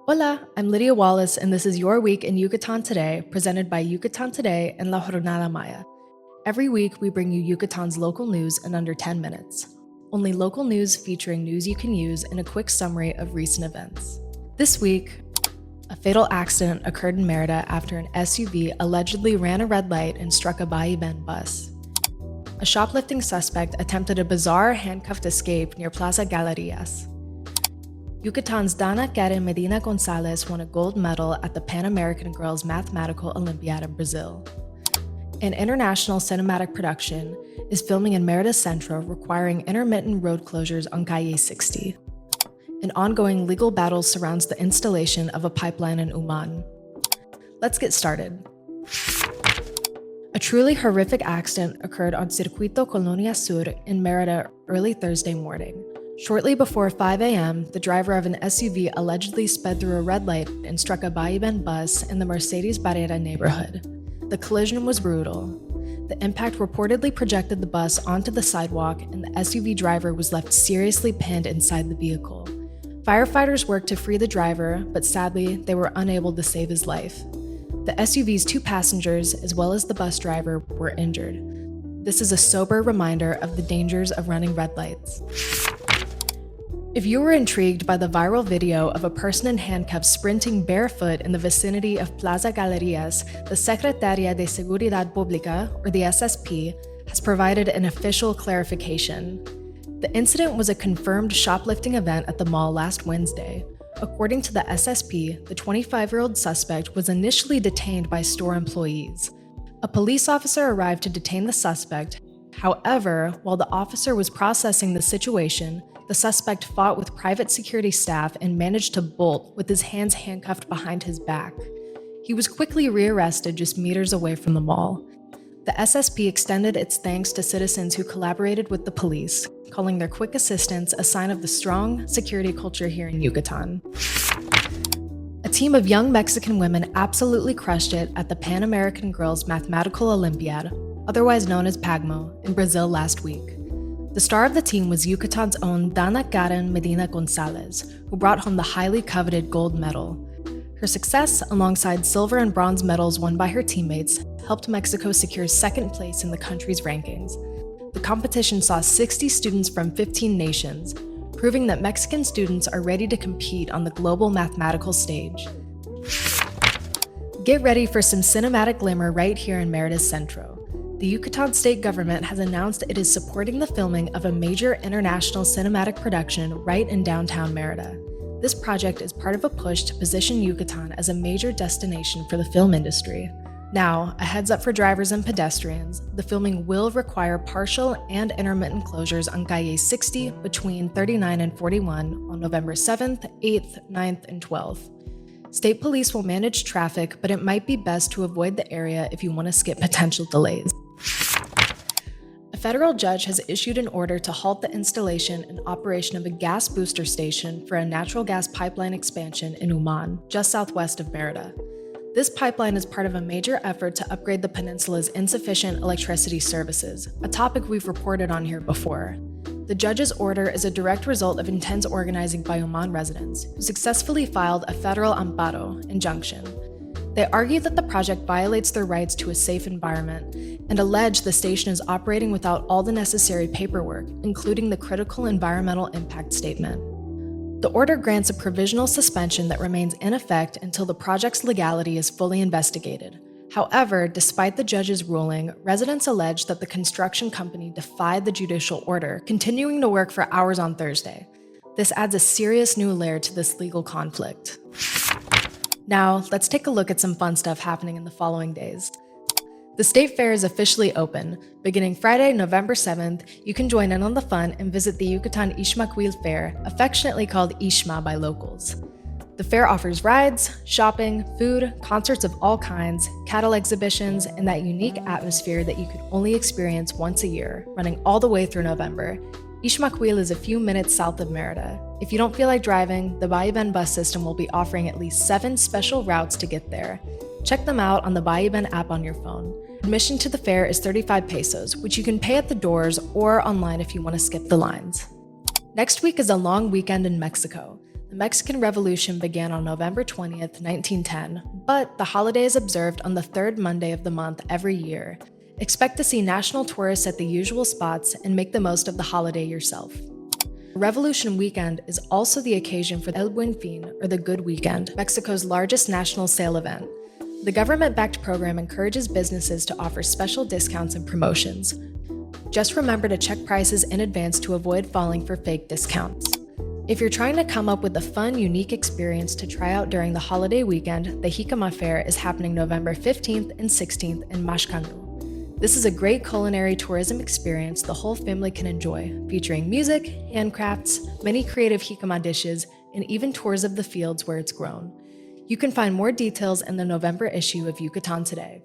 Hola, I'm Lydia Wallace, and this is Your Week in Yucatan Today, presented by Yucatan Today and La Jornada Maya. Every week, we bring you Yucatan's local news in under 10 minutes. Only local news featuring news you can use and a quick summary of recent events. This week, a fatal accident occurred in Mérida after an SUV allegedly ran a red light and struck a Vaivén bus. A shoplifting suspect attempted a bizarre handcuffed escape near Plaza Galerías. Yucatan's Karen Medina Gonzalez won a gold medal at the Pan American Girls Mathematical Olympiad in Brazil. An international cinematic production is filming in Mérida Centro, requiring intermittent road closures on Calle 60. An ongoing legal battle surrounds the installation of a pipeline in Uman. Let's get started. A truly horrific accident occurred on Circuito Colonia Sur in Mérida early Thursday morning. Shortly before 5 a.m., the driver of an SUV allegedly sped through a red light and struck a Vaivén bus in the Mercedes Barrera neighborhood. The collision was brutal. The impact reportedly projected the bus onto the sidewalk, and the SUV driver was left seriously pinned inside the vehicle. Firefighters worked to free the driver, but sadly, they were unable to save his life. The SUV's 2 passengers, as well as the bus driver, were injured. This is a sober reminder of the dangers of running red lights. If you were intrigued by the viral video of a person in handcuffs sprinting barefoot in the vicinity of Plaza Galerías, the Secretaría de Seguridad Pública, or the SSP, has provided an official clarification. The incident was a confirmed shoplifting event at the mall last Wednesday. According to the SSP, the 25-year-old suspect was initially detained by store employees. A police officer arrived to detain the suspect. However, while the officer was processing the situation, the suspect fought with private security staff and managed to bolt with his hands handcuffed behind his back. He was quickly rearrested just meters away from the mall. The SSP extended its thanks to citizens who collaborated with the police, calling their quick assistance a sign of the strong security culture here in Yucatan. A team of young Mexican women absolutely crushed it at the Pan American Girls Mathematical Olympiad, otherwise known as PAGMO, in Brazil last week. The star of the team was Yucatan's own Karen Medina Gonzalez, who brought home the highly coveted gold medal. Her success, alongside silver and bronze medals won by her teammates, helped Mexico secure second place in the country's rankings. The competition saw 60 students from 15 nations, proving that Mexican students are ready to compete on the global mathematical stage. Get ready for some cinematic glamour right here in Mérida Centro. The Yucatan state government has announced it is supporting the filming of a major international cinematic production right in downtown Mérida. This project is part of a push to position Yucatan as a major destination for the film industry. Now, a heads up for drivers and pedestrians, the filming will require partial and intermittent closures on Calle 60 between 39 and 41 on November 7th, 8th, 9th, and 12th. State police will manage traffic, but it might be best to avoid the area if you want to skip potential delays. A federal judge has issued an order to halt the installation and operation of a gas booster station for a natural gas pipeline expansion in Uman, just southwest of Mérida. This pipeline is part of a major effort to upgrade the peninsula's insufficient electricity services, a topic we've reported on here before. The judge's order is a direct result of intense organizing by Uman residents, who successfully filed a federal amparo injunction. They argue that the project violates their rights to a safe environment and allege the station is operating without all the necessary paperwork, including the critical environmental impact statement. The order grants a provisional suspension that remains in effect until the project's legality is fully investigated. However, despite the judge's ruling, residents allege that the construction company defied the judicial order, continuing to work for hours on Thursday. This adds a serious new layer to this legal conflict. Now, let's take a look at some fun stuff happening in the following days. The state fair is officially open. Beginning Friday, November 7th, you can join in on the fun and visit the Yucatán Xmatkuil fair, affectionately called Ixma by locals. The fair offers rides, shopping, food, concerts of all kinds, cattle exhibitions, and that unique atmosphere that you can only experience once a year, running all the way through November. Xmatkuil is a few minutes south of Mérida. If you don't feel like driving, the Vaivén bus system will be offering at least 7 special routes to get there. Check them out on the Vaivén app on your phone. Admission to the fair is 35 pesos, which you can pay at the doors or online if you want to skip the lines. Next week is a long weekend in Mexico. The Mexican Revolution began on November 20th, 1910, but the holiday is observed on the third Monday of the month every year. Expect to see national tourists at the usual spots and make the most of the holiday yourself. Revolution Weekend is also the occasion for El Buen Fin, or the Good Weekend, Mexico's largest national sale event. The government-backed program encourages businesses to offer special discounts and promotions. Just remember to check prices in advance to avoid falling for fake discounts. If you're trying to come up with a fun, unique experience to try out during the holiday weekend, the Jícama Fair is happening November 15th and 16th in Maxcanú. This is a great culinary tourism experience the whole family can enjoy, featuring music, handcrafts, many creative Jícama dishes, and even tours of the fields where it's grown. You can find more details in the November issue of Yucatán Today.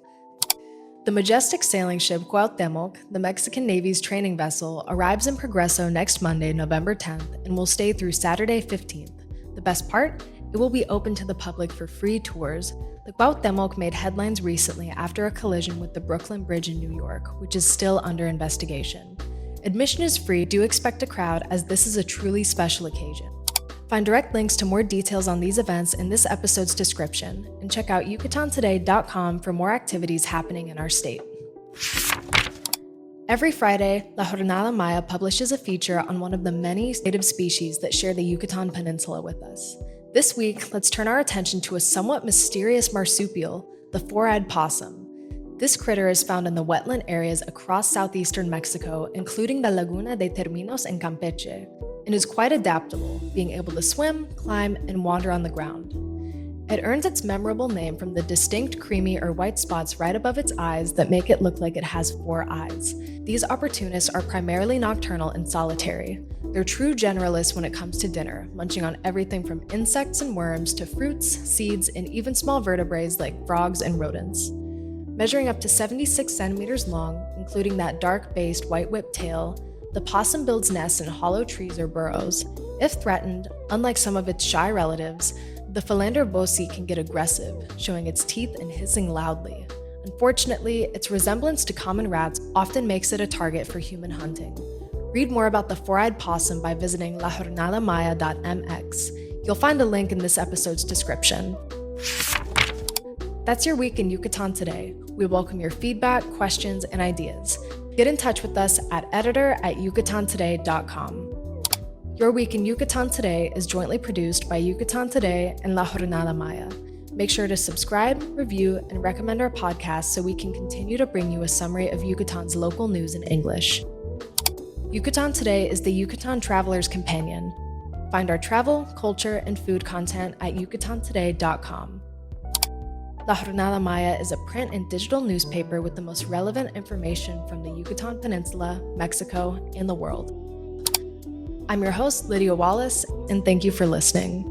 The majestic sailing ship Cuauhtémoc, the Mexican Navy's training vessel, arrives in Progreso next Monday, November 10th, and will stay through Saturday 15th. The best part? It will be open to the public for free tours. The Cuauhtémoc made headlines recently after a collision with the Brooklyn Bridge in New York, which is still under investigation. Admission is free. Do expect a crowd, as this is a truly special occasion. Find direct links to more details on these events in this episode's description, and check out yucatantoday.com for more activities happening in our state. Every Friday, La Jornada Maya publishes a feature on one of the many native species that share the Yucatan Peninsula with us. This week, let's turn our attention to a somewhat mysterious marsupial, the four-eyed possum. This critter is found in the wetland areas across southeastern Mexico, including the Laguna de Terminos and Campeche, and is quite adaptable, being able to swim, climb, and wander on the ground. It earns its memorable name from the distinct creamy or white spots right above its eyes that make it look like it has four eyes. These opportunists are primarily nocturnal and solitary. They're true generalists when it comes to dinner, munching on everything from insects and worms to fruits, seeds, and even small vertebrates like frogs and rodents. Measuring up to 76 centimeters long, including that dark-based white-whipped tail, the possum builds nests in hollow trees or burrows. If threatened, unlike some of its shy relatives, the philander bosi can get aggressive, showing its teeth and hissing loudly. Unfortunately, its resemblance to common rats often makes it a target for human hunting. Read more about the four-eyed possum by visiting lajornadamaya.mx. You'll find a link in this episode's description. That's your week in Yucatán Today. We welcome your feedback, questions, and ideas. Get in touch with us at editor@yucatantoday.com. Your Week in Yucatán Today is jointly produced by Yucatán Today and La Jornada Maya. Make sure to subscribe, review, and recommend our podcast so we can continue to bring you a summary of Yucatan's local news in English. Yucatán Today is the Yucatan Traveler's Companion. Find our travel, culture, and food content at yucatantoday.com. La Jornada Maya is a print and digital newspaper with the most relevant information from the Yucatan Peninsula, Mexico, and the world. I'm your host, Lydia Wallace, and thank you for listening.